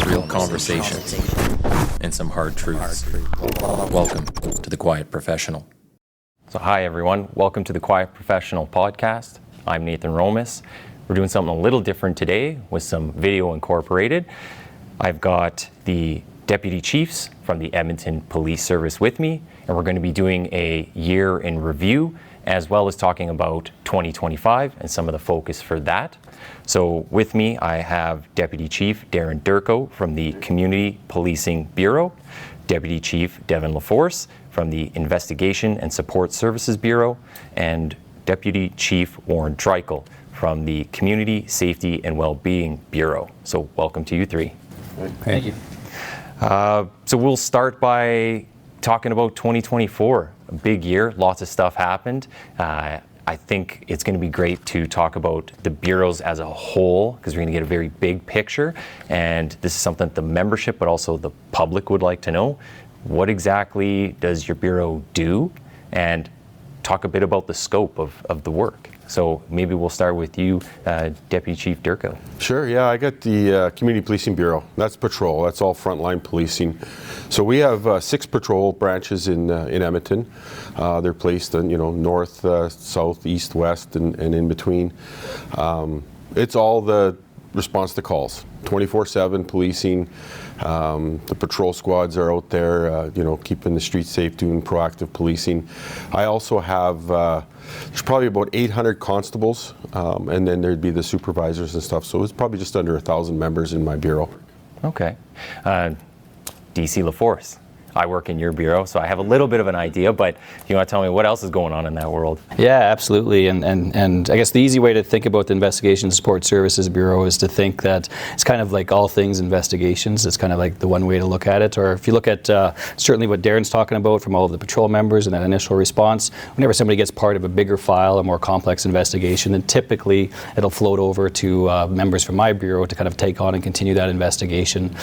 real conversations, and some hard truths. Welcome to The Quiet Professional. So hi everyone, welcome to The Quiet Professional podcast. I'm Nathan Romas. We're doing something a little different today with some video incorporated. I've got the deputy chiefs from the Edmonton Police Service with me, and we're going to be doing a year in review, as well as talking about 2025 and some of the focus for that. So with me, I have Deputy Chief Darren Durko from the Community Policing Bureau, Deputy Chief Devin LaForce from the Investigation and Support Services Bureau, and Deputy Chief Warren Dreichel from the Community Safety and Wellbeing Bureau. So welcome to you three. Thank you. So we'll start by talking about 2024, a big year, lots of stuff happened. I think it's going to be great to talk about the bureaus as a whole, because we're going to get a very big picture, and this is something that the membership but also the public would like to know. What exactly does your bureau do? And talk a bit about the scope of the work. So maybe we'll start with you, Deputy Chief Durko. Sure, yeah, I got the Community Policing Bureau. That's patrol, that's all frontline policing. So we have 6 patrol branches in Edmonton. They're placed in, north, south, east, west, and in between. It's all the response to calls, 24/7 policing. The patrol squads are out there, keeping the streets safe, doing proactive policing. I also have, there's probably about 800 constables, and then there'd be the supervisors and stuff. So it's probably just under 1,000 members in my bureau. Okay. DC LaForce. I work in your bureau, so I have a little bit of an idea, but you want to tell me what else is going on in that world? Yeah, absolutely. And I guess the easy way to think about the Investigation Support Services Bureau is to think that it's kind of like all things investigations. It's kind of like the one way to look at it. Or if you look at certainly what Darren's talking about from all of the patrol members and that initial response, whenever somebody gets part of a bigger file, a more complex investigation, then typically it'll float over to members from my bureau to kind of take on and continue that investigation.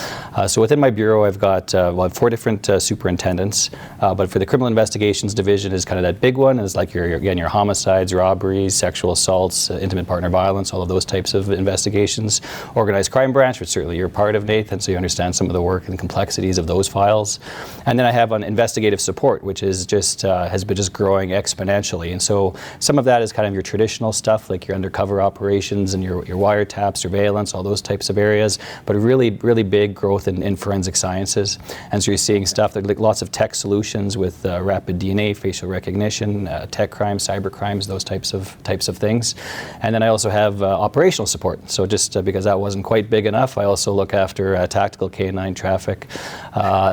So within my bureau, I've got 4 different superintendents, but for the criminal investigations division is kind of that big one. Is like your homicides, robberies, sexual assaults, intimate partner violence, all of those types of investigations. Organized crime branch, which certainly you're part of, Nathan, so you understand some of the work and complexities of those files. And then I have an investigative support, which is just has been just growing exponentially. And so some of that is kind of your traditional stuff, like your undercover operations and your wiretap, surveillance, all those types of areas. But really, really big growth in forensic sciences. And so you're seeing stuff like lots of tech solutions with rapid DNA, facial recognition, tech crimes, cyber crimes, those types of things. And then I also have operational support. So just because that wasn't quite big enough, I also look after tactical K9 traffic,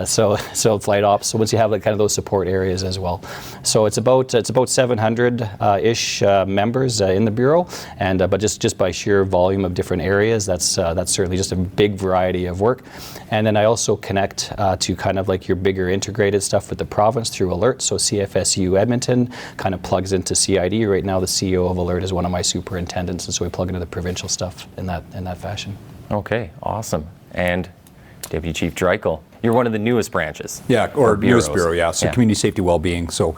so flight ops. So once you have like kind of those support areas as well. So it's about 700 ish members in the bureau, and but just by sheer volume of different areas, that's certainly just a big variety of work. And then I also connect to kind of like your bigger integrated stuff with the province through Alert. So CFSU Edmonton kind of plugs into CID. Right now the CEO of Alert is one of my superintendents, and so we plug into the provincial stuff in that fashion. Okay, awesome. And Deputy Chief Dreichel, you're one of the newest branches. Yeah, or newest bureau, yeah. So Community Safety Wellbeing. So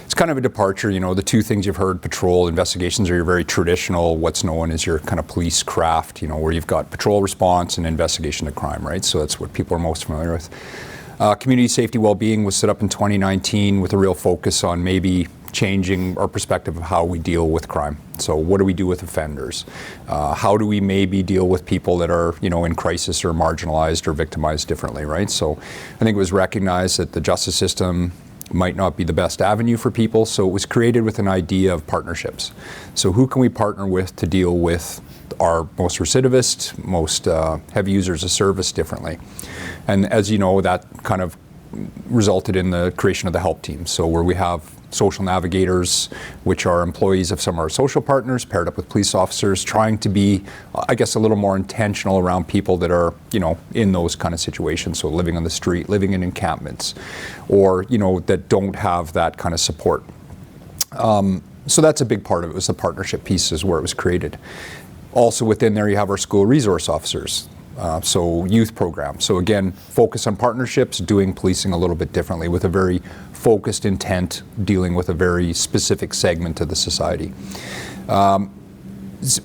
it's kind of a departure. The 2 things you've heard, patrol investigations, are your very traditional, what's known as your kind of police craft, where you've got patrol response and investigation of crime, right? So that's what people are most familiar with. Community Safety Wellbeing was set up in 2019 with a real focus on maybe changing our perspective of how we deal with crime. So what do we do with offenders? How do we maybe deal with people that are, in crisis or marginalized or victimized differently, right? So I think it was recognized that the justice system might not be the best avenue for people, so it was created with an idea of partnerships. So who can we partner with to deal with our most recidivist, most heavy users of service differently? And as you know, that kind of resulted in the creation of the help team. So where we have social navigators, which are employees of some of our social partners, paired up with police officers, trying to be, I guess, a little more intentional around people that are, in those kind of situations. So living on the street, living in encampments, or, that don't have that kind of support. So that's a big part of it, was the partnership pieces where it was created. Also within there, you have our school resource officers. So youth programs. So again, focus on partnerships, doing policing a little bit differently with a very focused intent, dealing with a very specific segment of the society.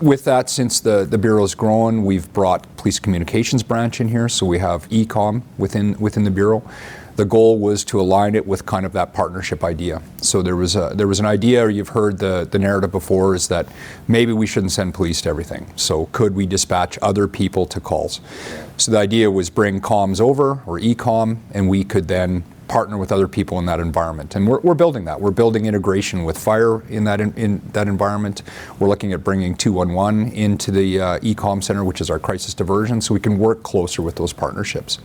with that, since the Bureau's grown, we've brought Police Communications Branch in here, so we have e-com within the Bureau. The goal was to align it with kind of that partnership idea. So there was an idea, or you've heard the narrative before, is that maybe we shouldn't send police to everything. So could we dispatch other people to calls? So the idea was bring comms over, or e-com, and we could then partner with other people in that environment. And we're building that. We're building integration with fire in that environment. We're looking at bringing 211 into the e-com center, which is our crisis diversion, so we can work closer with those partnerships.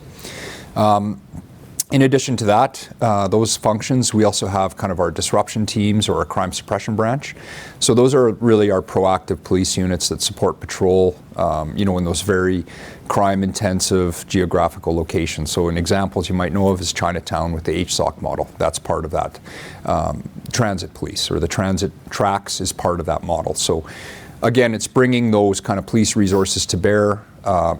In addition to that, those functions, we also have kind of our disruption teams or our crime suppression branch. So those are really our proactive police units that support patrol, in those very crime-intensive geographical locations. So an example you might know of is Chinatown with the HSOC model. That's part of that. Transit police, or the transit tracks, is part of that model. So again, it's bringing those kind of police resources to bear,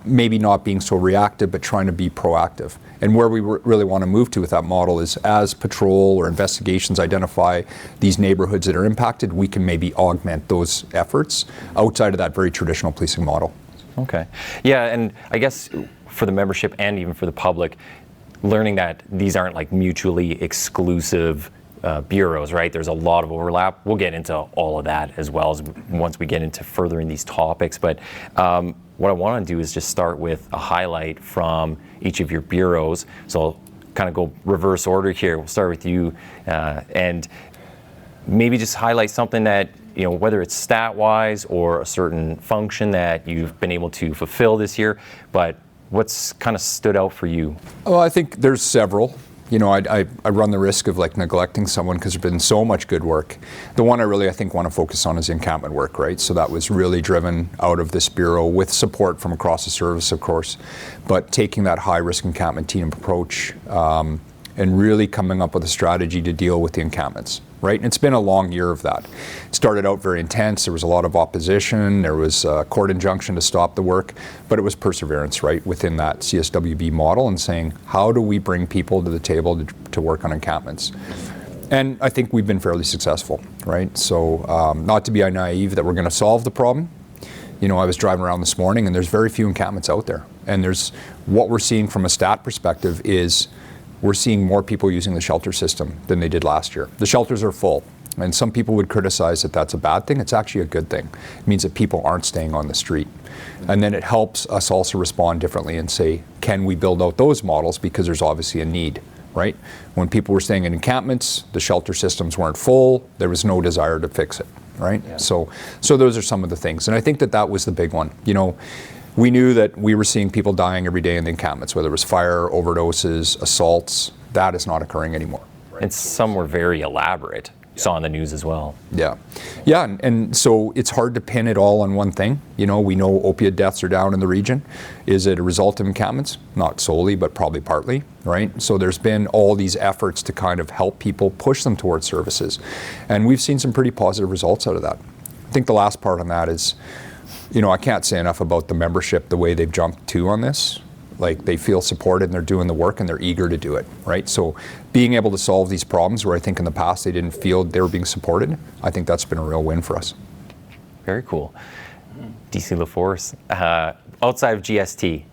maybe not being so reactive, but trying to be proactive. And where we really want to move to with that model is, as patrol or investigations identify these neighborhoods that are impacted, we can maybe augment those efforts outside of that very traditional policing model. Okay. Yeah, and I guess for the membership and even for the public, learning that these aren't like mutually exclusive bureaus, right? There's a lot of overlap. We'll get into all of that as well as once we get into furthering these topics. But what I want to do is just start with a highlight from each of your bureaus. So I'll kind of go reverse order here. We'll start with you, and maybe just highlight something that, whether it's stat-wise or a certain function that you've been able to fulfill this year, but what's kind of stood out for you? Well, I think there's several. I run the risk of neglecting someone because there's been so much good work. The one I think want to focus on is the encampment work, right? So that was really driven out of this bureau with support from across the service, of course, but taking that high-risk encampment team approach and really coming up with a strategy to deal with the encampments, right? And it's been a long year of that. It started out very intense. There was a lot of opposition. There was a court injunction to stop the work, but it was perseverance, right, within that CSWB model, and saying, how do we bring people to the table to work on encampments? And I think we've been fairly successful, right? So not to be naive that we're going to solve the problem. I was driving around this morning, and there's very few encampments out there. And what we're seeing from a stat perspective is we're seeing more people using the shelter system than they did last year. The shelters are full, and some people would criticize that that's a bad thing. It's actually a good thing. It means that people aren't staying on the street. And then it helps us also respond differently and say, can we build out those models, because there's obviously a need, right? When people were staying in encampments, the shelter systems weren't full, there was no desire to fix it, right? Yeah. So those are some of the things. And I think that was the big one. We knew that we were seeing people dying every day in the encampments, whether it was fire, overdoses, assaults. That is not occurring anymore. And some were very elaborate. Saw on the news as well. Yeah, and so it's hard to pin it all on one thing. We know opiate deaths are down in the region. Is it a result of encampments? Not solely, but probably partly, right? So there's been all these efforts to kind of help people, push them towards services. And we've seen some pretty positive results out of that. I think the last part on that is, I can't say enough about the membership, the way they've jumped to on this. They feel supported and they're doing the work and they're eager to do it, right? So being able to solve these problems where I think in the past they didn't feel they were being supported, I think that's been a real win for us. Very cool. DC LaForce, outside of GST,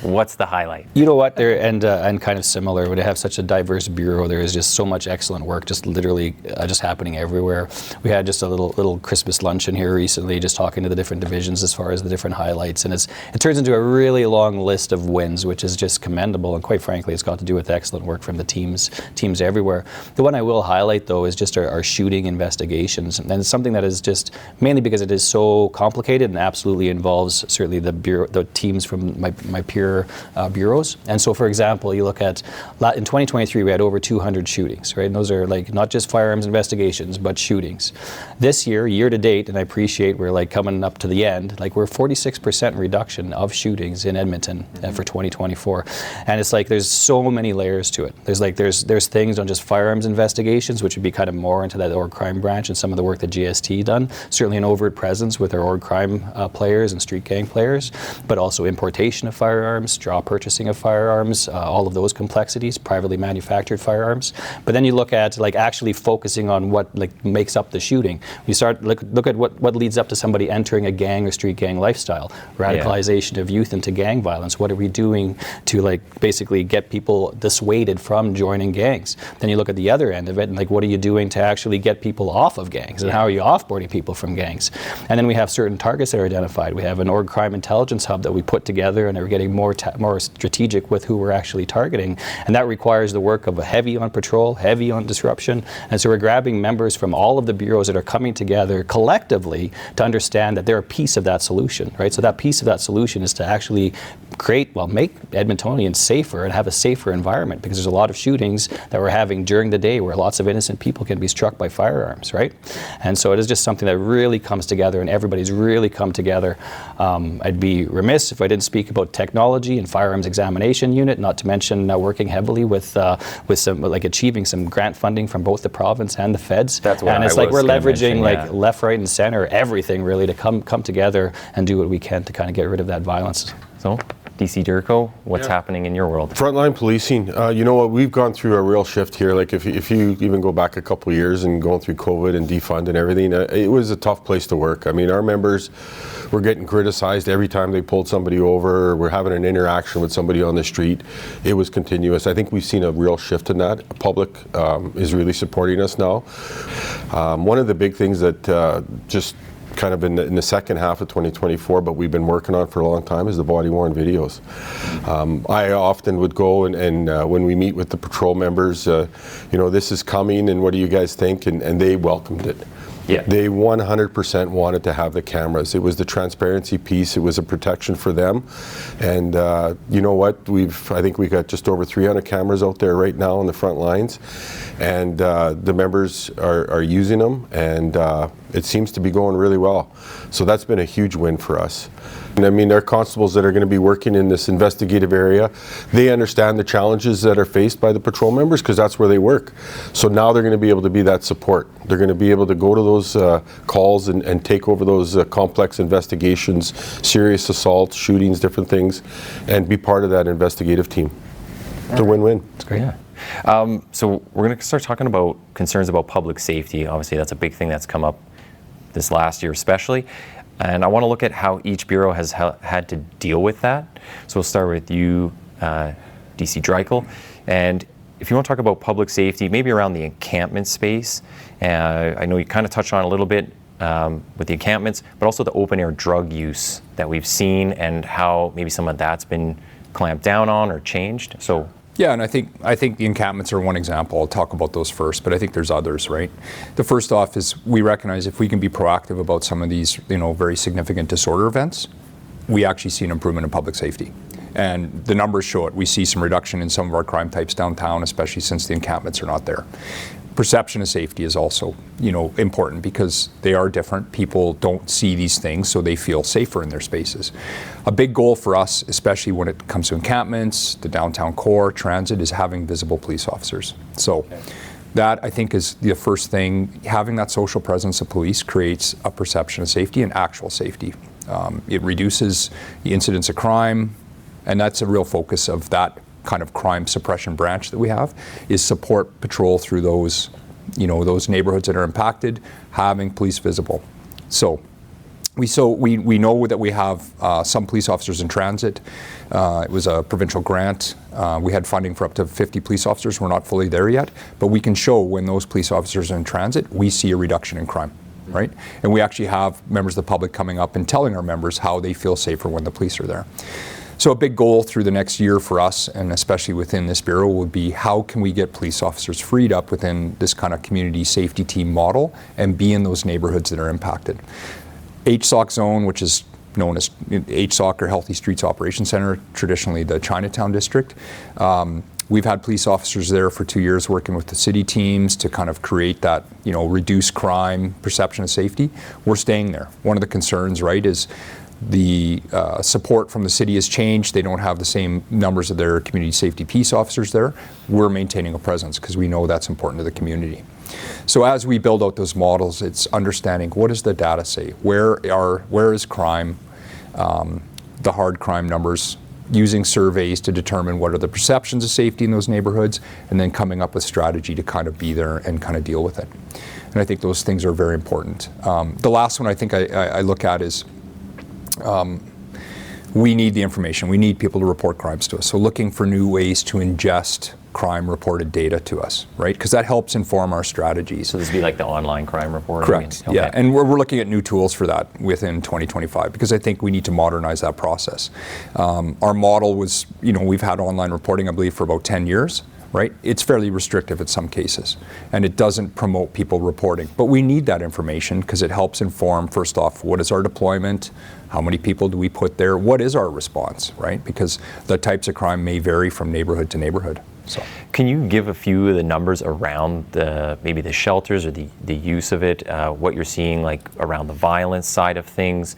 what's the highlight? You know what, and kind of similar, when they have such a diverse bureau, there is just so much excellent work, just literally just happening everywhere. We had just a little Christmas luncheon here recently, just talking to the different divisions as far as the different highlights, and it turns into a really long list of wins, which is just commendable, and quite frankly, it's got to do with excellent work from the teams everywhere. The one I will highlight, though, is just our shooting investigations, and it's something that is just mainly because it is so complicated and absolutely involves certainly the teams from my peer bureaus. And so, for example, you look at in 2023 we had over 200 shootings, right? And those are not just firearms investigations, but shootings. This year to date, and I appreciate we're coming up to the end, we're 46% reduction of shootings in Edmonton for 2024. And it's there's so many layers to it. There's things on just firearms investigations, which would be kind of more into that org crime branch and some of the work that GST done. Certainly an overt presence with our org crime players and street gang gang players, but also importation of firearms, straw purchasing of firearms, all of those complexities, privately manufactured firearms. But then you look at like actually focusing on what like makes up the shooting. You start look at what leads up to somebody entering a gang or street gang lifestyle, radicalization of youth into gang violence. What are we doing to like basically get people dissuaded from joining gangs? Then you look at the other end of it, and like what are you doing to actually get people off of gangs, and how are you offboarding people from gangs? And then we have certain targets that are identified. We have an org crime intelligence hub that we put together, and are getting more strategic with who we're actually targeting, and that requires the work of a heavy on patrol, heavy on disruption. And so we're grabbing members from all of the bureaus that are coming together collectively to understand that they're a piece of that solution, right? So that piece of that solution is to actually make Edmontonians safer and have a safer environment, because there's a lot of shootings that we're having during the day where lots of innocent people can be struck by firearms, right? And so it is just something that really comes together, and everybody's really come together. I'd be remiss if I didn't speak about technology and firearms examination unit, not to mention working heavily with some like achieving some grant funding from both the province and the feds. That's what and it's I like was we're leveraging mention, left, right, and center, everything really to come together and do what we can to kind of get rid of that violence. So, DC Durko, what's happening in your world? Frontline policing, you know what, we've gone through a real shift here. Like if you even go back a couple of years and going through COVID and defund and everything, it was a tough place to work. I mean, our members were getting criticized every time they pulled somebody over, or we're having an interaction with somebody on the street. It was continuous. I think we've seen a real shift in that. The public is really supporting us now. One of the big things that just kind of in the second half of 2024, but we've been working on for a long time, is the body-worn videos. I often would go and when we meet with the patrol members, this is coming and what do you guys think? And they welcomed it. Yeah. They 100% wanted to have the cameras. It was the transparency piece. It was a protection for them. And you know what? I think we got just over 300 cameras out there right now on the front lines. And the members are using them, and it seems to be going really well. So that's been a huge win for us. And I mean, our constables that are going to be working in this investigative area, they understand the challenges that are faced by the patrol members, because that's where they work. So now they're going to be able to be that support. They're going to be able to go to those calls and take over those complex investigations, serious assaults, shootings, different things, and be part of that investigative team. It's a win-win. That's great. Yeah. So we're going to start talking about concerns about public safety. Obviously, that's a big thing that's come up this last year especially. And I want to look at how each bureau has had to deal with that. So we'll start with you, DC Dreichel. And if you want to talk about public safety, maybe around the encampment space, I know you kind of touched on it a little bit with the encampments, but also the open air drug use that we've seen and how maybe some of that's been clamped down on or changed. So. Yeah, and I think the encampments are one example. I'll talk about those first, but I think there's others, right? The first off is we recognize if we can be proactive about some of these, very significant disorder events, we actually see an improvement in public safety. And the numbers show it. We see some reduction in some of our crime types downtown, especially since the encampments are not there. Perception of safety is also, important because they are different. People don't see these things, so they feel safer in their spaces. A big goal for us, especially when it comes to encampments, the downtown core, transit, is having visible police officers. So that, I think, is the first thing. Having that social presence of police creates a perception of safety and actual safety. It reduces the incidence of crime, and that's a real focus of that kind of crime suppression branch that we have, is support patrol through those, those neighborhoods that are impacted, having police visible. So we know that we have some police officers in transit. It was a provincial grant. We had funding for up to 50 police officers. We're not fully there yet, but we can show when those police officers are in transit, we see a reduction in crime, right? And we actually have members of the public coming up and telling our members how they feel safer when the police are there. So a big goal through the next year for us, and especially within this bureau, would be how can we get police officers freed up within this kind of community safety team model and be in those neighborhoods that are impacted. HSOC zone, which is known as HSOC or Healthy Streets Operations Center, traditionally the Chinatown district. We've had police officers there for 2 years working with the city teams to kind of create that, reduce crime, perception of safety. We're staying there. One of the concerns, right, is the support from the city has changed. They don't have the same numbers of their community safety peace officers there. We're maintaining a presence because we know that's important to the community. So as we build out those models, it's understanding what does the data say? Where is crime? the hard crime numbers, using surveys to determine what are the perceptions of safety in those neighborhoods, and then coming up with strategy to kind of be there and kind of deal with it. And I think those things are very important. The last one I think I look at is we need the information. We need people to report crimes to us. So looking for new ways to ingest crime-reported data to us, right? Because that helps inform our strategies. So this would be like the online crime reporting? Correct, Okay. yeah. And we're looking at new tools for that within 2025 because I think we need to modernize that process. Our model was, we've had online reporting, I believe, for about 10 years, right? It's fairly restrictive in some cases, and it doesn't promote people reporting. But we need that information because it helps inform, first off, what is our deployment? How many people do we put there? What is our response, right? Because the types of crime may vary from neighborhood to neighborhood. So, can you give a few of the numbers around maybe the shelters or the use of it, what you're seeing like around the violence side of things?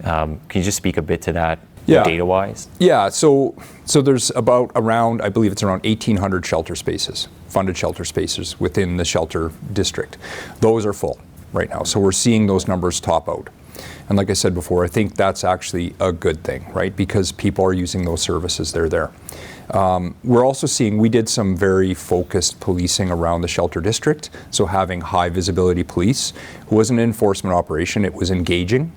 Can you just speak a bit to that data-wise? Yeah, so there's around, I believe it's around 1,800 shelter spaces, funded shelter spaces within the shelter district. Those are full right now, so we're seeing those numbers top out. And like I said before, I think that's actually a good thing, right? Because people are using those services, they're there. We're also seeing, we did some very focused policing around the shelter district, so having high visibility police. It wasn't an enforcement operation, it was engaging.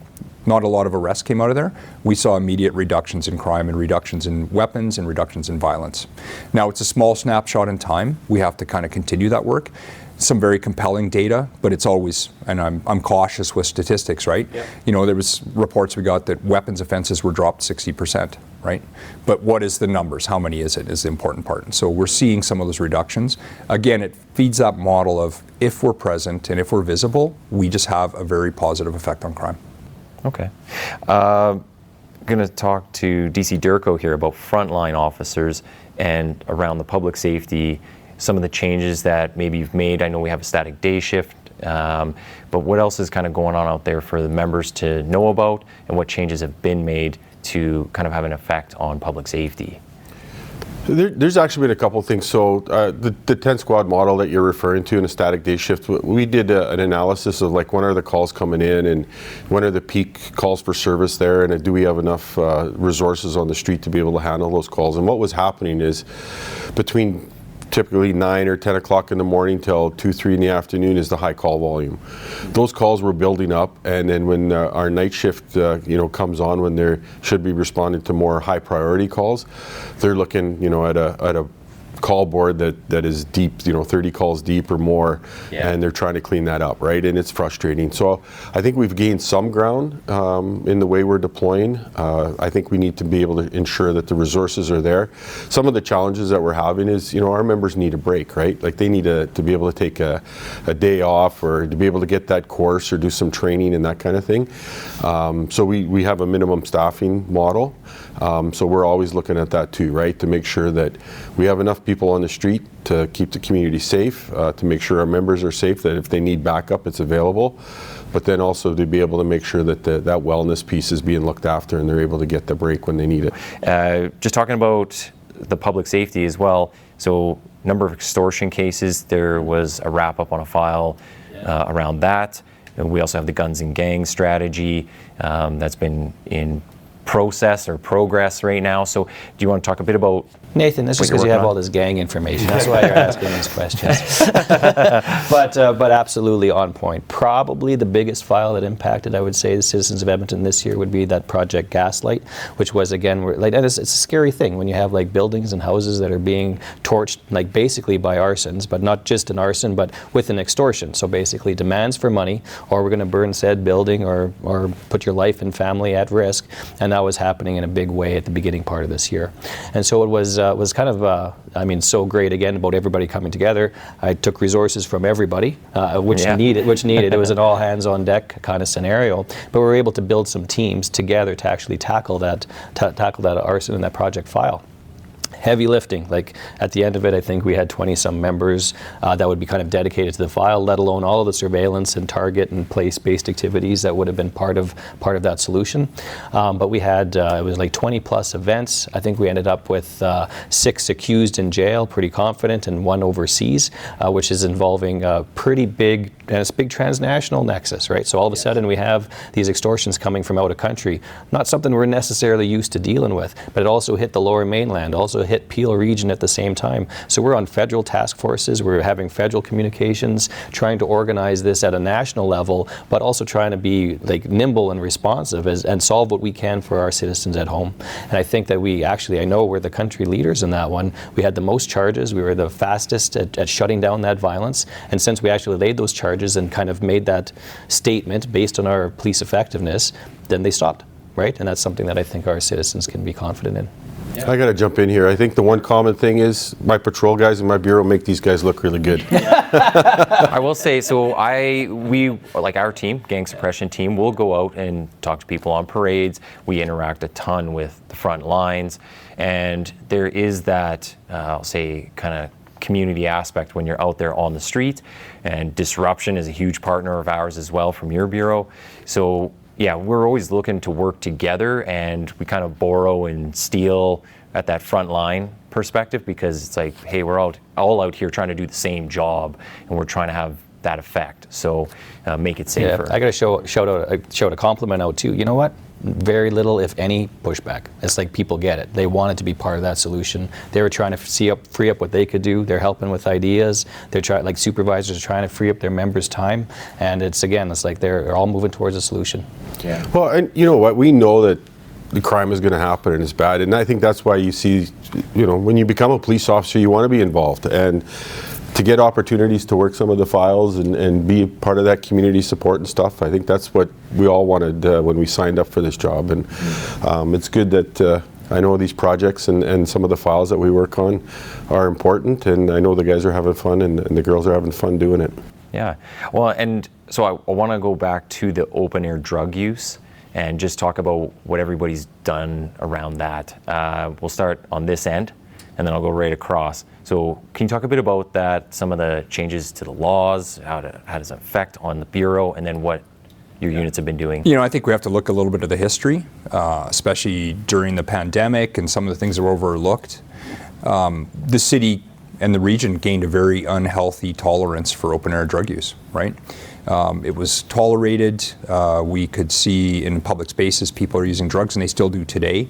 Not a lot of arrests came out of there. We saw immediate reductions in crime and reductions in weapons and reductions in violence. Now it's a small snapshot in time. We have to kind of continue that work. Some very compelling data, but it's always, and I'm cautious with statistics, right? Yep. There was reports we got that weapons offenses were dropped 60%, right? But what is the numbers? How many is it is the important part. And so we're seeing some of those reductions. Again, it feeds that model of if we're present and if we're visible, we just have a very positive effect on crime. Okay. I'm going to talk to DC Durko here about frontline officers and around the public safety, some of the changes that maybe you've made. I know we have a static day shift, but what else is kind of going on out there for the members to know about, and what changes have been made to kind of have an effect on public safety? There's actually been a couple of things. So the 10 squad model that you're referring to in a static day shift, we did an analysis of like when are the calls coming in and when are the peak calls for service there, and do we have enough resources on the street to be able to handle those calls. And what was happening is between typically 9 or 10 o'clock in the morning till 2, 3 in the afternoon is the high call volume. Those calls were building up, and then when our night shift comes on, when they should be responding to more high priority calls, they're looking at a call board that is deep, 30 calls deep or more, and they're trying to clean that up, right? And it's frustrating. So I think we've gained some ground in the way we're deploying. I think we need to be able to ensure that the resources are there. Some of the challenges that we're having is, our members need a break, right? Like they need to be able to take a day off, or to be able to get that course or do some training and that kind of thing. So we have a minimum staffing model. So we're always looking at that too, right? To make sure that we have enough people on the street to keep the community safe, to make sure our members are safe, that if they need backup, it's available. But then also to be able to make sure that that wellness piece is being looked after and they're able to get the break when they need it. Just talking about the public safety as well. So number of extortion cases, there was a wrap up on a file around that. And we also have the guns and gangs strategy that's been in process or progress right now. So do you want to talk a bit about Nathan, this is because you have all this gang information. That's why you're asking these questions. But absolutely on point. Probably the biggest file that impacted, I would say, the citizens of Edmonton this year would be that Project Gaslight, which was, again, and it's a scary thing when you have like buildings and houses that are being torched, like basically by arsons, but not just an arson, but with an extortion. So basically demands for money, or we're going to burn said building, or put your life and family at risk. And that was happening in a big way at the beginning part of this year. And so it was kind of, so great, again, about everybody coming together. I took resources from everybody, which needed. It was an all hands on deck kind of scenario. But we were able to build some teams together to actually tackle that arson and that project file. heavy lifting. Like at the end of it, I think we had 20-some members that would be kind of dedicated to the file, let alone all of the surveillance and target and place-based activities that would have been part of that solution. But we had it was like 20+ events. I think we ended up with 6 accused in jail, pretty confident, and 1 overseas, which is involving a pretty big, and it's a big transnational nexus, right? So all of a sudden we have these extortions coming from out of country, not something we're necessarily used to dealing with, but it also hit the Lower Mainland, also hit Peel region at the same time. So we're on federal task forces, we're having federal communications, trying to organize this at a national level, but also trying to be like nimble and responsive and solve what we can for our citizens at home. And I think that I know we're the country leaders in that one. We had the most charges, we were the fastest at shutting down that violence, and since we actually laid those charges and kind of made that statement based on our police effectiveness, then they stopped, right? And that's something that I think our citizens can be confident in. I got to jump in here. I think the one common thing is my patrol guys in my bureau make these guys look really good. I will say, so we like our team, gang suppression team, will go out and talk to people on parades. We interact a ton with the front lines, and there is that, I'll say, kind of community aspect when you're out there on the street, and disruption is a huge partner of ours as well from your bureau. So yeah, we're always looking to work together, and we kind of borrow and steal at that front line perspective, because it's like, hey, we're all out here trying to do the same job, and we're trying to have that effect. So make it safer. Yeah, I got to shout a compliment out too. You know what? Very little, if any, pushback. It's like people get it. They wanted to be part of that solution. They were trying to free up what they could do. They're helping with ideas. Like supervisors are trying to free up their members' time. And it's like they're all moving towards a solution. Yeah. Well, and you know what? We know that the crime is going to happen and it's bad. And I think that's why you see, when you become a police officer, you want to be involved. And to get opportunities to work some of the files and be part of that community support and stuff, I think that's what we all wanted when we signed up for this job. And it's good that I know these projects and some of the files that we work on are important, and I know the guys are having fun and the girls are having fun doing it. Yeah. Well, and so I want to go back to the open air drug use and just talk about what everybody's done around that. We'll start on this end, and then I'll go right across. So can you talk a bit about that, some of the changes to the laws, how does it affect on the Bureau, and then what your units have been doing? I think we have to look a little bit of the history, especially during the pandemic and some of the things that were overlooked. The city and the region gained a very unhealthy tolerance for open air drug use, right? It was tolerated. We could see in public spaces people are using drugs, and they still do today.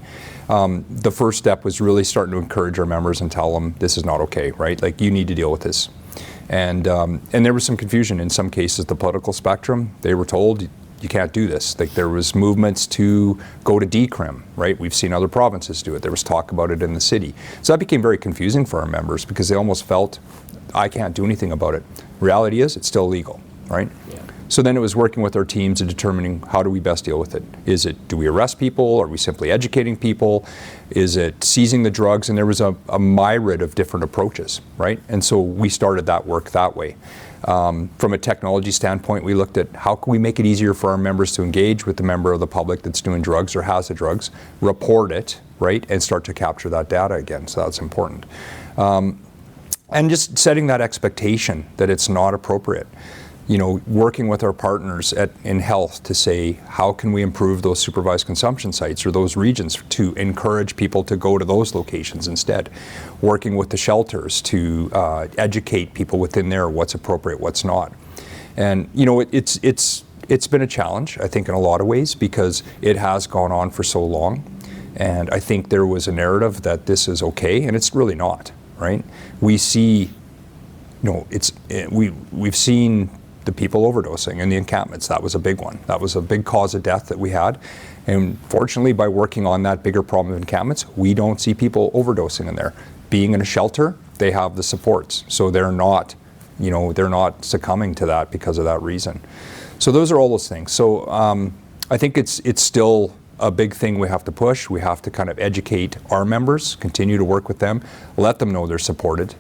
The first step was really starting to encourage our members and tell them this is not okay, right? Like, you need to deal with this. And there was some confusion in some cases. The political spectrum, they were told you can't do this. Like, there was movements to go to decrim, right? We've seen other provinces do it. There was talk about it in the city. So that became very confusing for our members, because they almost felt, I can't do anything about it. Reality is, it's still legal, right? Yeah. So then it was working with our teams and determining, how do we best deal with it? Do we arrest people? Are we simply educating people? Is it seizing the drugs? And there was a myriad of different approaches, right? And so we started that work that way. From a technology standpoint, we looked at how can we make it easier for our members to engage with the member of the public that's doing drugs or has the drugs, report it, right, and start to capture that data again. So that's important. And just setting that expectation that it's not appropriate. Working with our partners in health to say, how can we improve those supervised consumption sites or those regions to encourage people to go to those locations instead. Working with the shelters to educate people within there what's appropriate, what's not. And it's been a challenge, I think, in a lot of ways, because it has gone on for so long. And I think there was a narrative that this is okay, and it's really not, right? We see, we've seen the people overdosing in the encampments. That was a big one. That was a big cause of death that we had. And fortunately, by working on that bigger problem of encampments, we don't see people overdosing in there. Being in a shelter, they have the supports. So they're not succumbing to that because of that reason. So those are all those things. So I think it's still a big thing we have to push. We have to kind of educate our members, continue to work with them, let them know they're supported,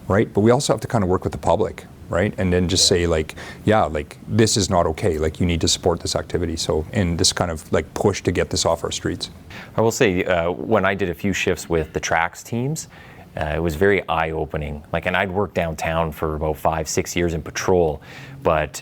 right? But we also have to kind of work with the public. right? And then just say like, yeah, like this is not okay. Like you need to support this activity. So, and this kind of like push to get this off our streets. I will say, when I did a few shifts with the tracks teams, it was very eye-opening. Like, and I'd worked downtown for about 5-6 years in patrol, but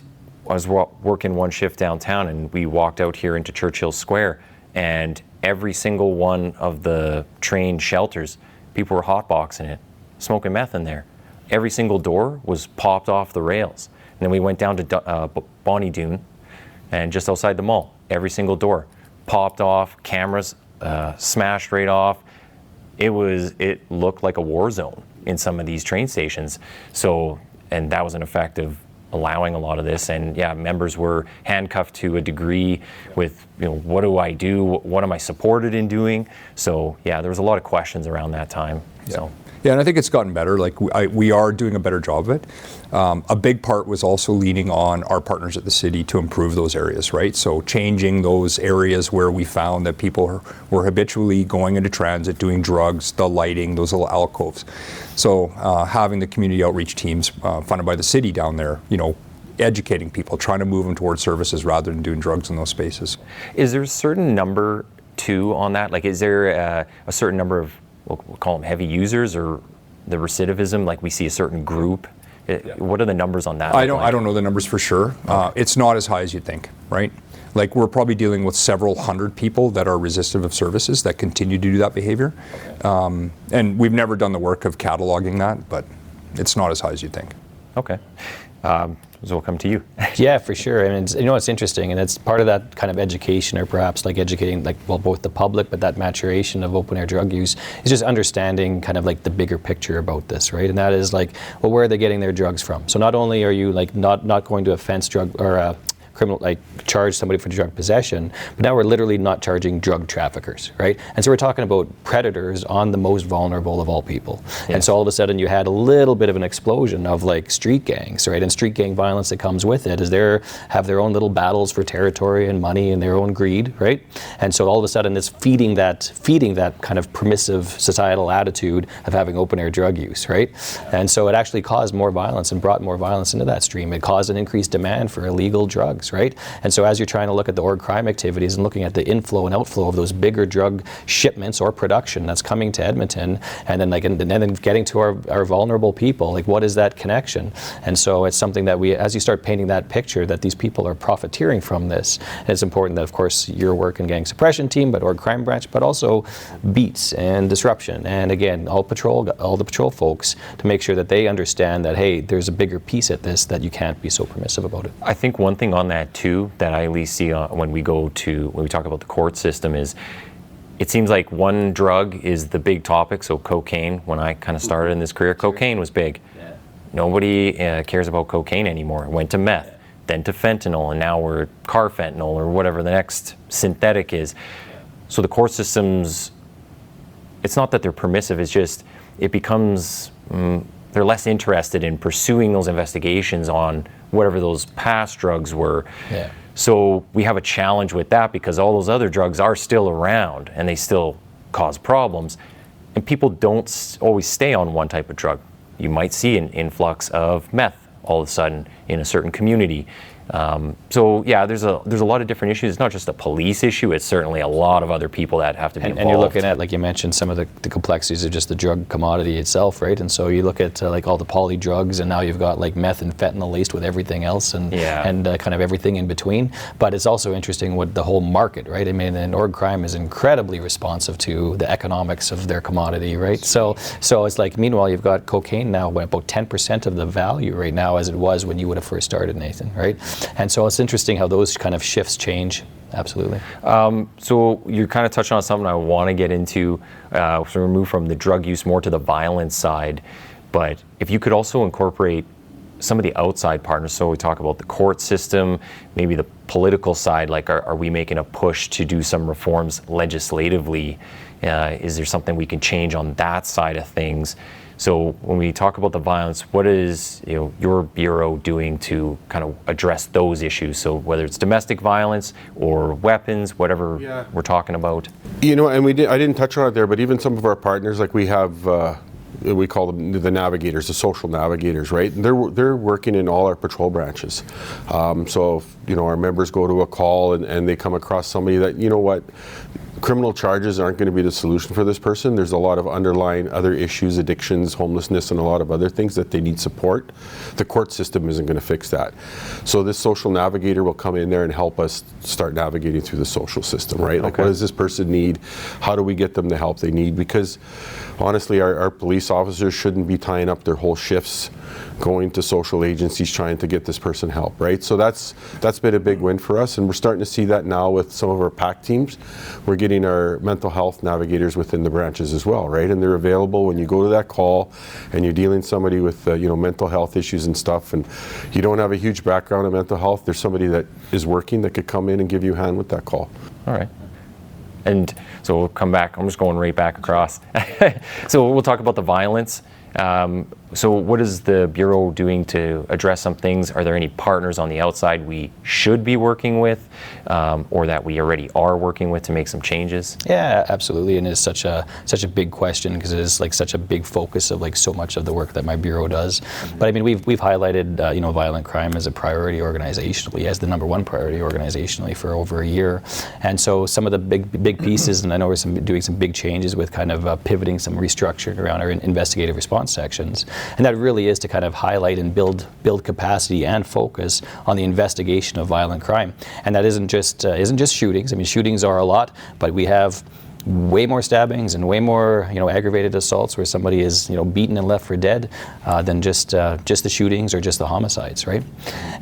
I was working one shift downtown, and we walked out here into Churchill Square, and every single one of the trained shelters, people were hotboxing it, smoking meth in there. Every single door was popped off the rails. And then we went down to Bonnie Doon, and just outside the mall, every single door popped off, cameras smashed right off. It looked like a war zone in some of these train stations. So, and that was an effect of allowing a lot of this. And yeah, members were handcuffed to a degree with, what do I do? What am I supported in doing? So yeah, there was a lot of questions around that time. Yeah. So. Yeah, and I think it's gotten better. Like we are doing a better job of it. A big part was also leaning on our partners at the city to improve those areas, right? So changing those areas where we found that people were habitually going into transit, doing drugs, the lighting, those little alcoves. So having the community outreach teams funded by the city down there, educating people, trying to move them towards services rather than doing drugs in those spaces. Is there a certain number too on that? Like, is there a certain number of, we'll call them heavy users, or the recidivism, like we see a certain group? What are the numbers on that? I don't know the numbers for sure. Okay. It's not as high as you'd think, right? Like we're probably dealing with several hundred people that are resistive of services that continue to do that behavior. Okay. And we've never done the work of cataloging that, but it's not as high as you'd think. Okay. So we'll come to you. Yeah, for sure. And it's interesting, and it's part of that kind of education, or perhaps like educating, both the public, but that maturation of open air drug use is just understanding kind of like the bigger picture about this, right? And that is like, well, where are they getting their drugs from? So not only are you like not going to offense drug or criminal, like charge somebody for drug possession, but now we're literally not charging drug traffickers, right? And so we're talking about predators on the most vulnerable of all people. Yes. And so all of a sudden you had a little bit of an explosion of like street gangs, right? And street gang violence that comes with it is have their own little battles for territory and money and their own greed, right? And so all of a sudden it's feeding that kind of permissive societal attitude of having open air drug use, right? And so it actually caused more violence and brought more violence into that stream. It caused an increased demand for illegal drugs, right? And so as you're trying to look at the org crime activities and looking at the inflow and outflow of those bigger drug shipments or production that's coming to Edmonton, and then getting to our vulnerable people, like what is that connection? And so it's something that as you start painting that picture that these people are profiteering from this, it's important that of course your work in gang suppression team, but org crime branch, but also beats and disruption, and again all the patrol folks, to make sure that they understand that, hey, there's a bigger piece at this, that you can't be so permissive about it. I think one thing on that too that I at least see when we talk about the court system is, it seems like one drug is the big topic. So cocaine, when I kind of started in this career, cocaine was big. Yeah. Nobody cares about cocaine anymore. It went to meth, then to fentanyl, and now we're carfentanil or whatever the next synthetic is. So the court systems, it's not that they're permissive, it's just it becomes they're less interested in pursuing those investigations on whatever those past drugs were. Yeah. So we have a challenge with that, because all those other drugs are still around and they still cause problems, and people don't always stay on one type of drug. You might see an influx of meth all of a sudden in a certain community. So yeah, there's a lot of different issues. It's not just a police issue, it's certainly a lot of other people that have to be involved. And you're looking at, like you mentioned, some of the complexities of just the drug commodity itself, right? And so you look at like all the poly drugs, and now you've got like meth and fentanyl laced with everything else, and kind of everything in between. But it's also interesting with the whole market, right? I mean, and org crime is incredibly responsive to the economics of their commodity, right? So it's like, meanwhile, you've got cocaine now about 10% of the value right now as it was when you would have first started, Nathan, right? And so it's interesting how those kind of shifts change. Absolutely. So you kind of touched on something I want to get into. So we move from the drug use more to the violence side. But if you could also incorporate some of the outside partners, so we talk about the court system, maybe the political side, like are we making a push to do some reforms legislatively? Is there something we can change on that side of things? So when we talk about the violence, what is your bureau doing to kind of address those issues? So whether it's domestic violence or weapons, whatever we're talking about. And I didn't touch on it there, but even some of our partners, like we have we call them the navigators, the social navigators, right? And they're working in all our patrol branches. So if, our members go to a call and they come across somebody that, criminal charges aren't going to be the solution for this person. There's a lot of underlying other issues, addictions, homelessness, and a lot of other things that they need support. The court system isn't going to fix that. So this social navigator will come in there and help us start navigating through the social system, right? Like, what does this person need? How do we get them the help they need? Because honestly, our police officers shouldn't be tying up their whole shifts going to social agencies trying to get this person help, right? So that's been a big win for us, and we're starting to see that now with some of our PAC teams. We're getting our mental health navigators within the branches as well, right? And they're available when you go to that call and you're dealing with somebody with mental health issues and stuff, and you don't have a huge background in mental health. There's somebody that is working that could come in and give you a hand with that call. All right. And so we'll come back. I'm just going right back across. So we'll talk about the violence. So what is the Bureau doing to address some things? Are there any partners on the outside we should be working with, or that we already are working with to make some changes? Yeah, absolutely, and it's such a big question because it is like such a big focus of like so much of the work that my Bureau does. But I mean, we've highlighted violent crime as a priority organizationally, as the #1 priority organizationally for over a year. And so some of the big pieces, and I know we're doing some big changes with kind of pivoting some restructuring around our investigative response sections. And that really is to kind of highlight and build capacity and focus on the investigation of violent crime. And that isn't just shootings. I mean, shootings are a lot, but we have way more stabbings and way more aggravated assaults where somebody is beaten and left for dead than just the shootings or just the homicides, right?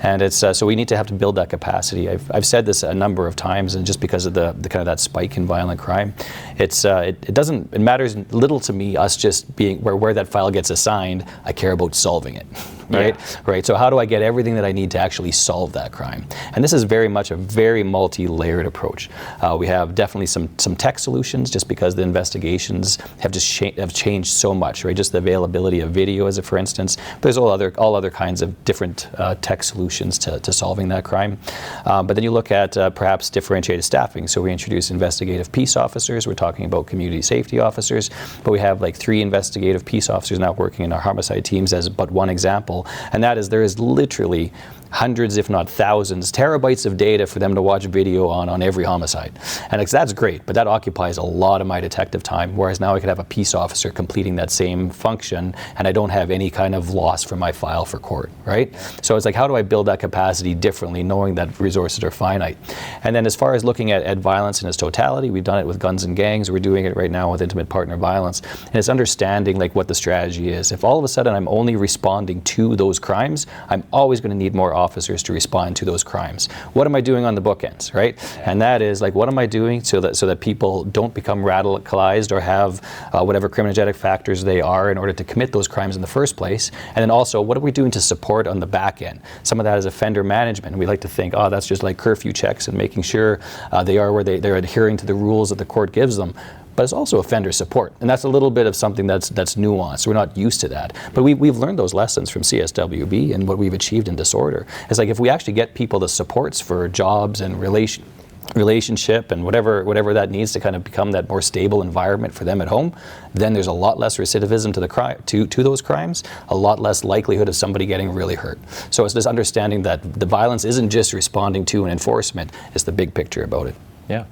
And it's so we need to have to build that capacity. I've said this a number of times, and just because of the kind of that spike in violent crime, it matters little to me us just being where that file gets assigned. I care about solving it. Right? Yeah. Right. So how do I get everything that I need to actually solve that crime? And this is very much a very multi-layered approach. We have definitely some tech solutions, just because the investigations have changed so much, right? Just the availability of video, as for instance. There's all other kinds of different tech solutions to solving that crime. But then you look at perhaps differentiated staffing. So we introduce investigative peace officers. We're talking about community safety officers, but we have like 3 investigative peace officers now working in our homicide teams as but one example. And that is, there is literally hundreds, if not thousands, terabytes of data for them to watch video on every homicide. And that's great, but that occupies a lot of my detective time, whereas now I could have a peace officer completing that same function, and I don't have any kind of loss for my file for court, right? So it's like, how do I build that capacity differently, knowing that resources are finite? And then as far as looking at violence in its totality, we've done it with guns and gangs. We're doing it right now with intimate partner violence. And it's understanding like what the strategy is. If all of a sudden I'm only responding to those crimes, I'm always going to need more officers to respond to those crimes. What am I doing on the bookends, right? And that is like, what am I doing so that people don't become radicalized or have whatever criminogenic factors they are in order to commit those crimes in the first place? And then also, what are we doing to support on the back end? Some of that is offender management. We like to think, oh, that's just like curfew checks and making sure they are where they're adhering to the rules that the court gives them. But it's also offender support, and that's a little bit of something that's nuanced. We're not used to that, but we've learned those lessons from CSWB and what we've achieved in disorder. It's like, if we actually get people the supports for jobs and relationship and whatever that needs to kind of become that more stable environment for them at home, then there's a lot less recidivism to those crimes, a lot less likelihood of somebody getting really hurt. So it's this understanding that the violence isn't just responding to an enforcement; it's the big picture about it. Yeah.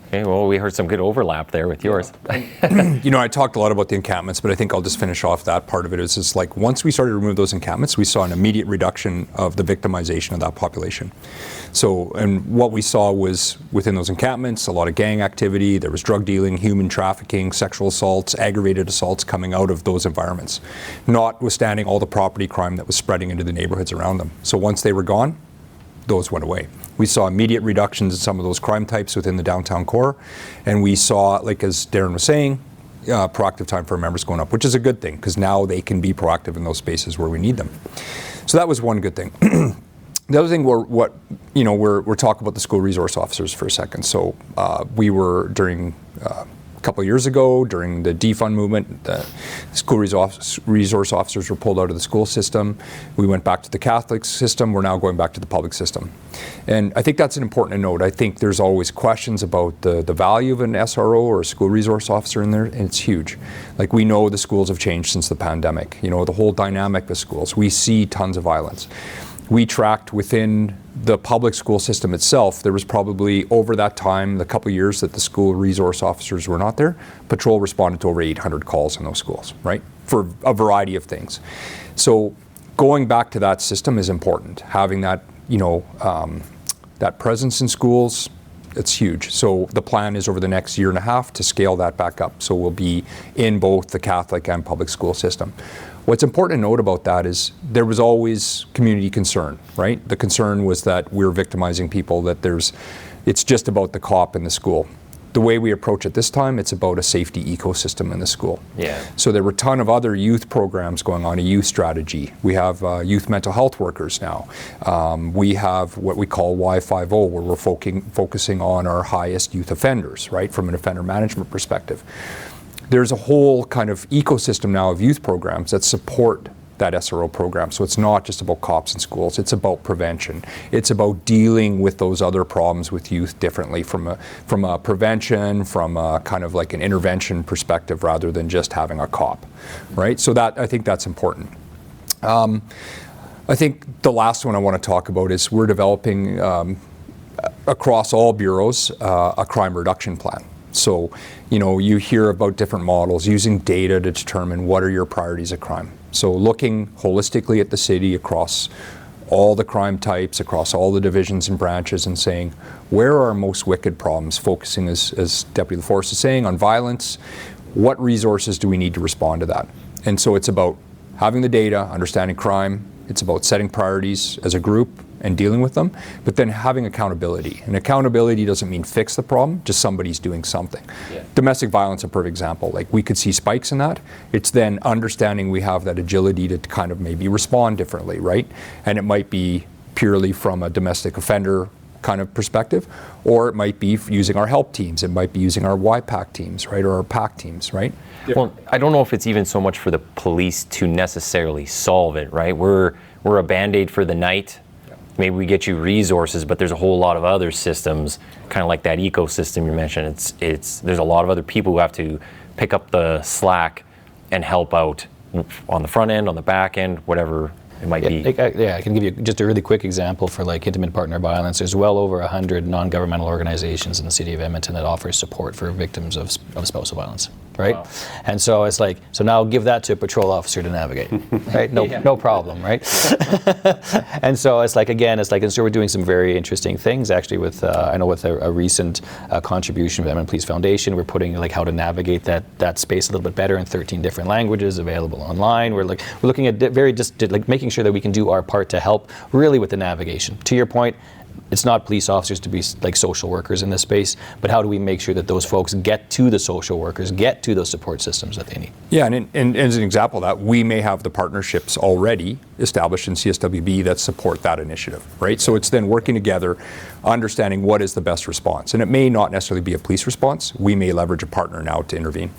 Okay, well, we heard some good overlap there with yours. I talked a lot about the encampments, but I think I'll just finish off that part of it. It's just like, once we started to remove those encampments, we saw an immediate reduction of the victimization of that population. So, and what we saw was within those encampments, a lot of gang activity, there was drug dealing, human trafficking, sexual assaults, aggravated assaults coming out of those environments, notwithstanding all the property crime that was spreading into the neighborhoods around them. So once they were gone, those went away. We saw immediate reductions in some of those crime types within the downtown core, and we saw, like as Darren was saying, proactive time for our members going up, which is a good thing, because now they can be proactive in those spaces where we need them. So that was one good thing. The other thing, we're talking about the school resource officers for a second. So we were, during a couple of years ago during the defund movement, the school resource officers were pulled out of the school system. We went back to the Catholic system. We're now going back to the public system. And I think that's an important note. I think there's always questions about the value of an SRO or a school resource officer in there, and it's huge. Like, we know the schools have changed since the pandemic. You know, the whole dynamic of schools. We see tons of violence. We tracked within the public school system itself, there was probably, over that time, the couple years that the school resource officers were not there, patrol responded to over 800 calls in those schools, right? For a variety of things. So going back to that system is important. Having that, you know, that presence in schools, it's huge. So the plan is over the next year and a half to scale that back up. So we'll be in both the Catholic and public school system. What's important to note about that is there was always community concern, right? The concern was that we're victimizing people, that it's just about the cop in the school. The way we approach it this time, it's about a safety ecosystem in the school. Yeah. So there were a ton of other youth programs going on, a youth strategy. We have youth mental health workers now. We have what we call Y50, where we're focusing on our highest youth offenders, right, from an offender management perspective. There's a whole kind of ecosystem now of youth programs that support that SRO program. So it's not just about cops in schools, it's about prevention. It's about dealing with those other problems with youth differently from a prevention, from a kind of like an intervention perspective rather than just having a cop, right? So that, I think that's important. I think the last one I want to talk about is we're developing across all bureaus a crime reduction plan. So, you know, you hear about different models using data to determine what are your priorities of crime. So looking holistically at the city across all the crime types, across all the divisions and branches, and saying, where are our most wicked problems? Focusing, as Deputy LaForest is saying, on violence. What resources do we need to respond to that? And so it's about having the data, understanding crime. It's about setting priorities as a group and dealing with them, but then having accountability. And accountability doesn't mean fix the problem, just somebody's doing something. Yeah. Domestic violence, a perfect example. Like, we could see spikes in that. It's then understanding we have that agility to kind of maybe respond differently, right? And it might be purely from a domestic offender kind of perspective, or it might be using our help teams, it might be using our YPAC teams, right, or our PAC teams, right? Well, I don't know if it's even so much for the police to necessarily solve it, right? We're a Band-Aid for the night. Maybe we get you resources, but there's a whole lot of other systems, kind of like that ecosystem you mentioned. There's a lot of other people who have to pick up the slack and help out on the front end, on the back end, whatever it might be. I can give you just a really quick example for like intimate partner violence. There's well over 100 non-governmental organizations in the city of Edmonton that offer support for victims of spousal violence, right? Wow. And so it's like, so now give that to a patrol officer to navigate, right? No problem, right? And so it's like, again, it's like, and so we're doing some very interesting things actually with, I know with a recent contribution of Edmonton Police Foundation, we're putting like how to navigate that space a little bit better in 13 different languages available online. We're looking at like making sure that we can do our part to help really with the navigation. To your point, it's not police officers to be like social workers in this space, but how do we make sure that those folks get to the social workers, get to those support systems that they need? Yeah, and as an example of that, we may have the partnerships already established in CSWB that support that initiative, right? So it's then working together, understanding what is the best response. And it may not necessarily be a police response. We may leverage a partner now to intervene.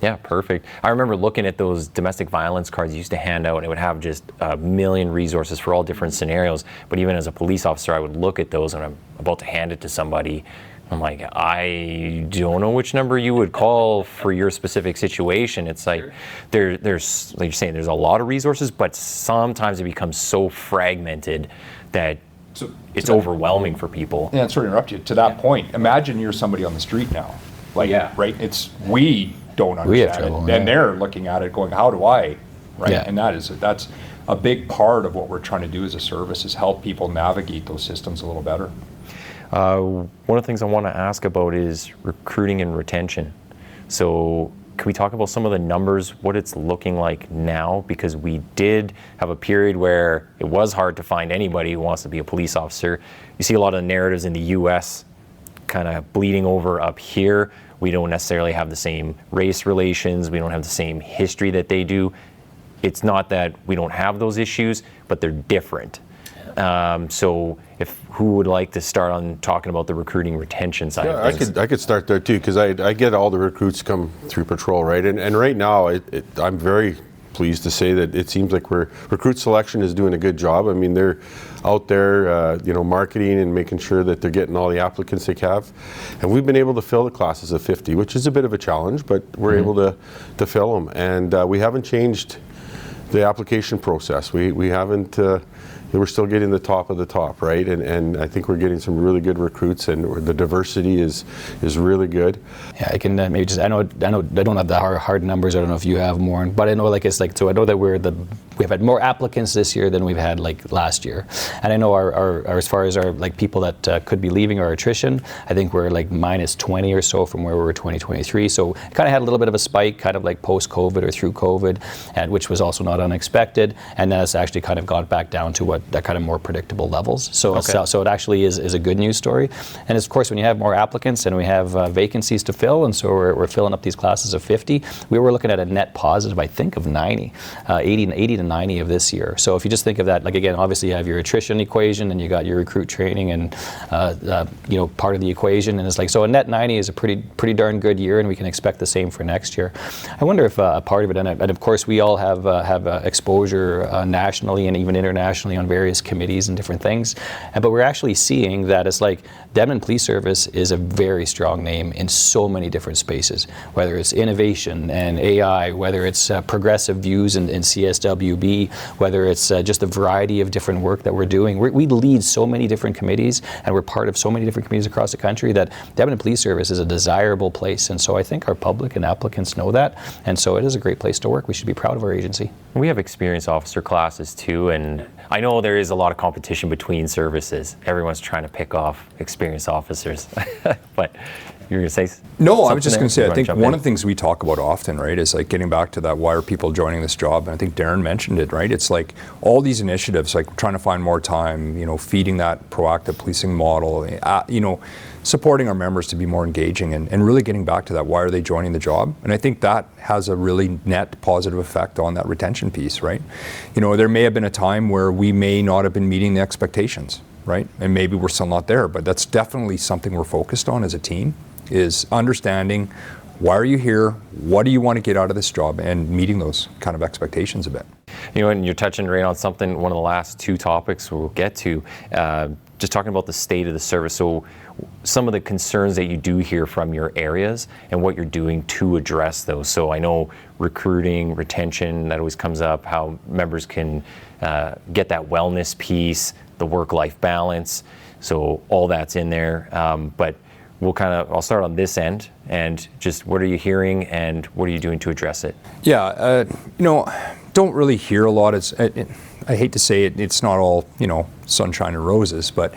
Yeah, perfect. I remember looking at those domestic violence cards you used to hand out, and it would have just a million resources for all different scenarios. But even as a police officer, I would look at those and I'm about to hand it to somebody. I'm like, I don't know which number you would call for your specific situation. It's like, there's, like you're saying, there's a lot of resources, but sometimes it becomes so fragmented that it's overwhelming for people. Yeah, sorry to interrupt you. To that point, imagine you're somebody on the street now. Like, right? We don't understand it. And they're looking at it going, how do I, right? Yeah. And that's a big part of what we're trying to do as a service, is help people navigate those systems a little better. One of the things I want to ask about is recruiting and retention. So can we talk about some of the numbers, what it's looking like now? Because we did have a period where it was hard to find anybody who wants to be a police officer. You see a lot of narratives in the US kind of bleeding over up here. We don't necessarily have the same race relations. We don't have the same history that they do. It's not that we don't have those issues, but they're different. So who would like to start on talking about the recruiting retention side of things? I could start there too, because I get all the recruits come through patrol, right? And right now, I'm very pleased to say that it seems like recruit selection is doing a good job. I mean, they're out there, marketing and making sure that they're getting all the applicants they have. And we've been able to fill the classes of 50, which is a bit of a challenge, but we're able to fill them. And we haven't changed the application process. We haven't. We're still getting the top of the top, right? And I think we're getting some really good recruits, and the diversity is really good. Yeah, I can maybe just, I know I don't have the hard numbers. I don't know if you have more, but I know so I know that we've had more applicants this year than we've had like last year. And I know our as far as our like people that could be leaving our attrition, I think we're like minus 20 or so from where we were 2023. So it kind of had a little bit of a spike, kind of like post-COVID or through COVID, and which was also not unexpected. And then it's actually kind of got back down to that kind of more predictable levels. So so it actually is a good news story. And of course, when you have more applicants and we have vacancies to fill, and so we're filling up these classes of 50, we were looking at a net positive, I think, of 80 to 90 of this year. So if you just think of that, like again, obviously you have your attrition equation and you got your recruit training and part of the equation, and it's like, so a net 90 is a pretty darn good year, and we can expect the same for next year. I wonder if a part of it, and of course we all have exposure nationally and even internationally on various committees and different things, but we're actually seeing that it's like the Edmonton Police Service is a very strong name in so many different spaces, whether it's innovation and AI, whether it's progressive views in CSWB, whether it's just a variety of different work that we're doing. We lead so many different committees, and we're part of so many different committees across the country that the Edmonton Police Service is a desirable place, and so I think our public and applicants know that, and so it is a great place to work. We should be proud of our agency. We have experienced officer classes too, and I know there is a lot of competition between services. Everyone's trying to pick off experienced officers, but you're going to say No, I was just going to say, I think one of the things we talk about often, right, is like getting back to that, why are people joining this job? And I think Darren mentioned it, right? It's like all these initiatives, like trying to find more time, feeding that proactive policing model, supporting our members to be more engaging and really getting back to that, why are they joining the job? And I think that has a really net positive effect on that retention piece, right? There may have been a time where we may not have been meeting the expectations, right? And maybe we're still not there, but that's definitely something we're focused on as a team, is understanding why are you here, what do you want to get out of this job, and meeting those kind of expectations a bit. And you're touching right on something, one of the last two topics we'll get to, just talking about the state of the service. So some of the concerns that you do hear from your areas and what you're doing to address those. So I know recruiting, retention, that always comes up, how members can get that wellness piece, the work-life balance. So all that's in there. But I'll start on this end, and just what are you hearing and what are you doing to address it? Yeah, don't really hear a lot. I hate to say it, it's not all, sunshine and roses, but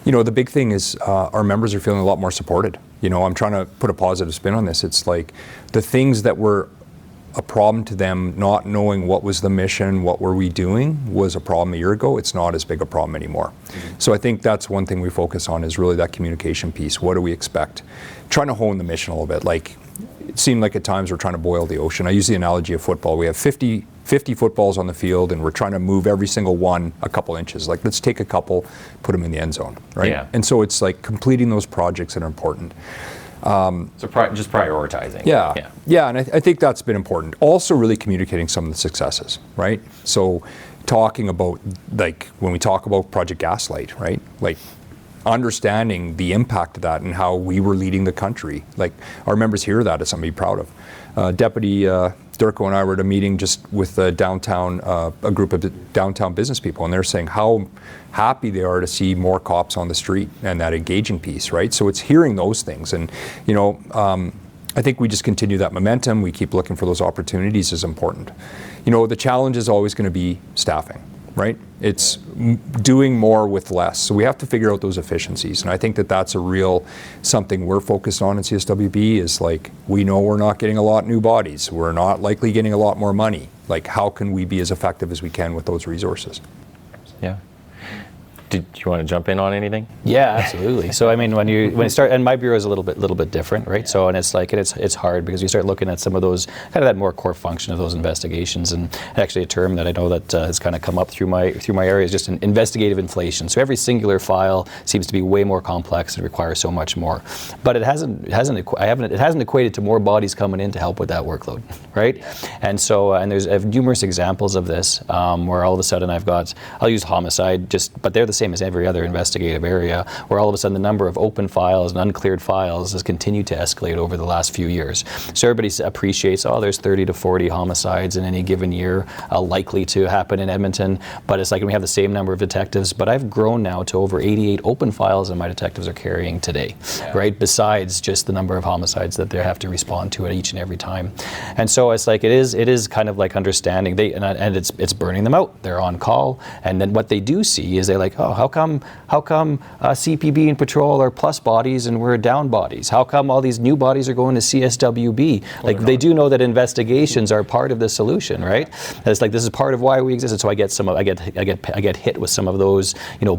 the big thing is our members are feeling a lot more supported. I'm trying to put a positive spin on this. It's like the things that were a problem to them, not knowing what was the mission, what were we doing, was a problem a year ago. It's not as big a problem anymore. So I think that's one thing we focus on, is really that communication piece. What do we expect? Trying to hone the mission a little bit. Like, it seemed like at times we're trying to boil the ocean. I use the analogy of football. We have 50 footballs on the field, and we're trying to move every single one a couple inches. Like, let's take a couple, put them in the end zone, right? Yeah. And so it's like completing those projects that are important. So just prioritizing. Yeah, and I think that's been important. Also really communicating some of the successes, right? So talking about, like, when we talk about Project Gaslight, right? Like, understanding the impact of that and how we were leading the country. Like, our members hear that as something to be proud of. Deputy Durko and I were at a meeting just with a group of downtown business people, and they're saying how happy they are to see more cops on the street and that engaging piece, right? So it's hearing those things, and I think we just continue that momentum. We keep looking for those opportunities is important. The challenge is always going to be staffing, right? It's doing more with less. So we have to figure out those efficiencies. And I think that that's a real something we're focused on at CSWB, is like, we know we're not getting a lot new bodies. We're not likely getting a lot more money. Like, how can we be as effective as we can with those resources? Yeah. Did you want to jump in on anything? Yeah, absolutely. So I mean, when you start, and my bureau is a little bit different, right? Yeah. So and it's hard because you start looking at some of those kind of that more core function of those investigations, and actually a term that I know that has kind of come up through my area is just an investigative inflation. So every singular file seems to be way more complex and requires so much more, but it hasn't equated to more bodies coming in to help with that workload, right? And so and I have numerous examples of this where all of a sudden I'll use homicide but they're the same as every other investigative area, where all of a sudden the number of open files and uncleared files has continued to escalate over the last few years. So everybody appreciates, there's 30 to 40 homicides in any given year likely to happen in Edmonton, but it's like we have the same number of detectives, but I've grown now to over 88 open files that my detectives are carrying today, right? Besides just the number of homicides that they have to respond to at each and every time. And so it's like it is kind of like understanding, and it's burning them out. They're on call, and then what they do see is they're like, how come CPB and patrol are plus bodies and we're down bodies? How come all these new bodies are going to CSWB? Like they do know that investigations are part of the solution, right? And it's like this is part of why we exist. And so I get hit with some of those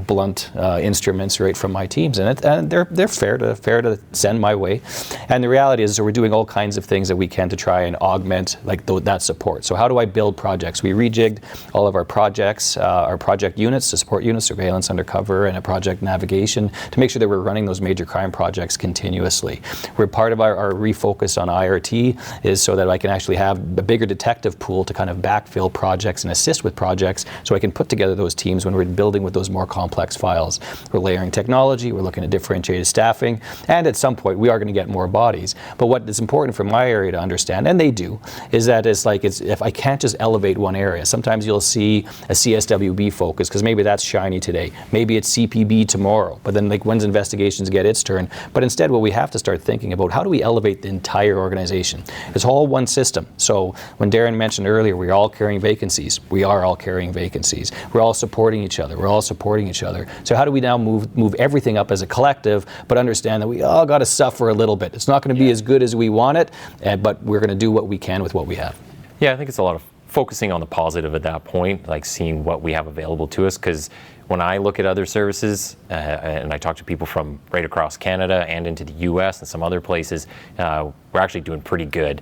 blunt instruments right from my teams, and they're fair to send my way. And the reality is, so we're doing all kinds of things that we can to try and augment that support. So how do I build projects? We rejigged all of our projects, our project units, the support units, surveillance, undercover, and a project navigation to make sure that we're running those major crime projects continuously. We're part of our refocus on IRT is so that I can actually have a bigger detective pool to kind of backfill projects and assist with projects, so I can put together those teams when we're building with those more complex files. We're layering technology, we're looking at differentiated staffing, and at some point we are going to get more bodies. But what is important for my area to understand, and they do, is that if I can't just elevate one area. Sometimes you'll see a CSWB focus because maybe that's shiny today. Maybe it's CPB tomorrow, but then when's investigations get its turn? But instead what we have to start thinking about, how do we elevate the entire organization? It's all one system. So when Darren mentioned earlier, we're all carrying vacancies. We are all carrying vacancies. We're all supporting each other. We're all supporting each other. So how do we now move everything up as a collective, but understand that we all got to suffer a little bit. It's not going to be as good as we want it, but we're going to do what we can with what we have. Yeah, I think it's a lot of focusing on the positive at that point, like seeing what we have available to us, because when I look at other services, and I talk to people from right across Canada and into the US and some other places, we're actually doing pretty good.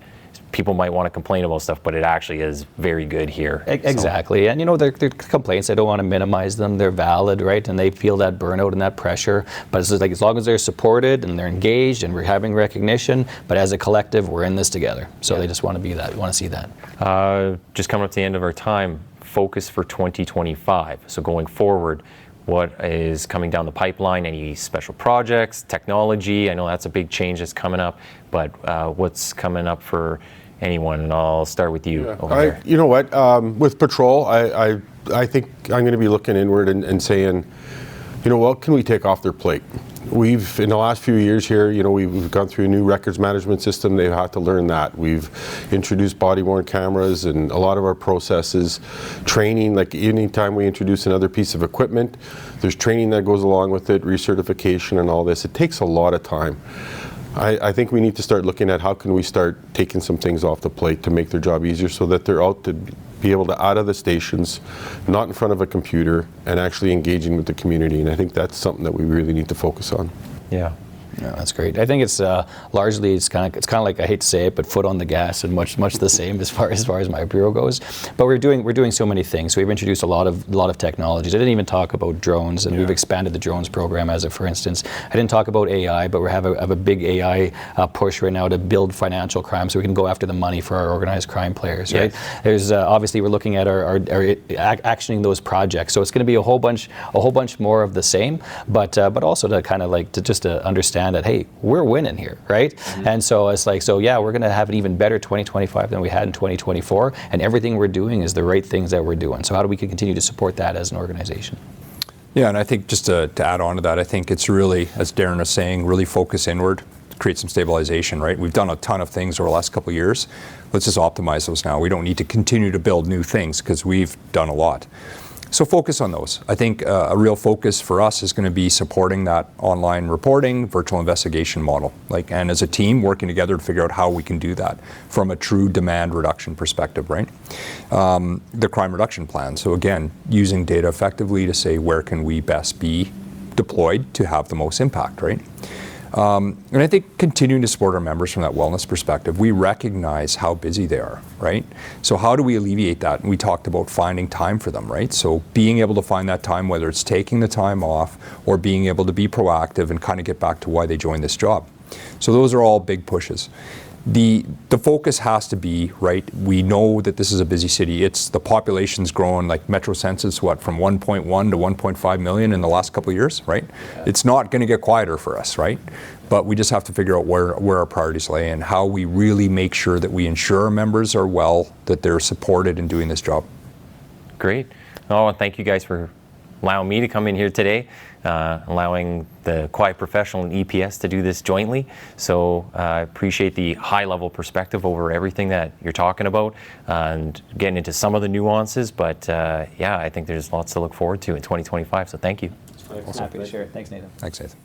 People might want to complain about stuff, but it actually is very good here. Exactly. So. And they're complaints, I don't want to minimize them, they're valid, right? And they feel that burnout and that pressure, but it's like as long as they're supported and they're engaged and we're having recognition, but as a collective, we're in this together. So they just want to be that, want to see that. Just coming up to the end of our time, focus for 2025. So going forward, what is coming down the pipeline? Any special projects, technology? I know that's a big change that's coming up, but what's coming up for anyone? And I'll start with you over there. You know what? With patrol, I think I'm going to be looking inward and saying, what can we take off their plate? We've, in the last few years here, we've gone through a new records management system. They've had to learn that. We've introduced body-worn cameras and a lot of our processes, training, like anytime we introduce another piece of equipment, there's training that goes along with it, recertification and all this. It takes a lot of time. I think we need to start looking at how can we start taking some things off the plate to make their job easier so that they're out to be able to out of the stations, not in front of a computer, and actually engaging with the community. And I think that's something that we really need to focus on. Yeah. Yeah, that's great. I think it's largely it's kind of like, I hate to say it, but foot on the gas and much the same as far as my bureau goes. But we're doing so many things. So we've introduced a lot of technologies. I didn't even talk about drones, and we've expanded the drones program as for instance. I didn't talk about AI, but we have a big AI push right now to build financial crime, so we can go after the money for our organized crime players. Right? There's obviously we're looking at our actioning those projects. So it's going to be a whole bunch more of the same, but also to kind of to understand that, hey, we're winning here, right? Mm-hmm. And so it's we're going to have an even better 2025 than we had in 2024, and everything we're doing is the right things that we're doing. So how do we continue to support that as an organization? Yeah, and I think just to add on to that, I think it's really, as Darren was saying, really focus inward, create some stabilization, right? We've done a ton of things over the last couple of years. Let's just optimize those now. We don't need to continue to build new things because we've done a lot. So focus on those. I think a real focus for us is going to be supporting that online reporting, virtual investigation model. And as a team, working together to figure out how we can do that from a true demand reduction perspective, right? The crime reduction plan. So again, using data effectively to say where can we best be deployed to have the most impact, right? And I think continuing to support our members from that wellness perspective, we recognize how busy they are, right? So how do we alleviate that? And we talked about finding time for them, right? So being able to find that time, whether it's taking the time off or being able to be proactive and kind of get back to why they joined this job. So those are all big pushes. The focus has to be, right, we know that this is a busy city. It's the population's grown, like Metro census, from 1.1 to 1.5 million in the last couple of years, right? Yeah. It's not going to get quieter for us, right? But we just have to figure out where our priorities lay and how we really make sure that we ensure our members are well, that they're supported in doing this job. Great. Oh, thank you guys for allowing me to come in here today, allowing the Quiet Professional and EPS to do this jointly. So I appreciate the high-level perspective over everything that you're talking about and getting into some of the nuances. But yeah, I think there's lots to look forward to in 2025. So thank you. Happy to share it. Thanks, Nathan. Thanks, Nathan.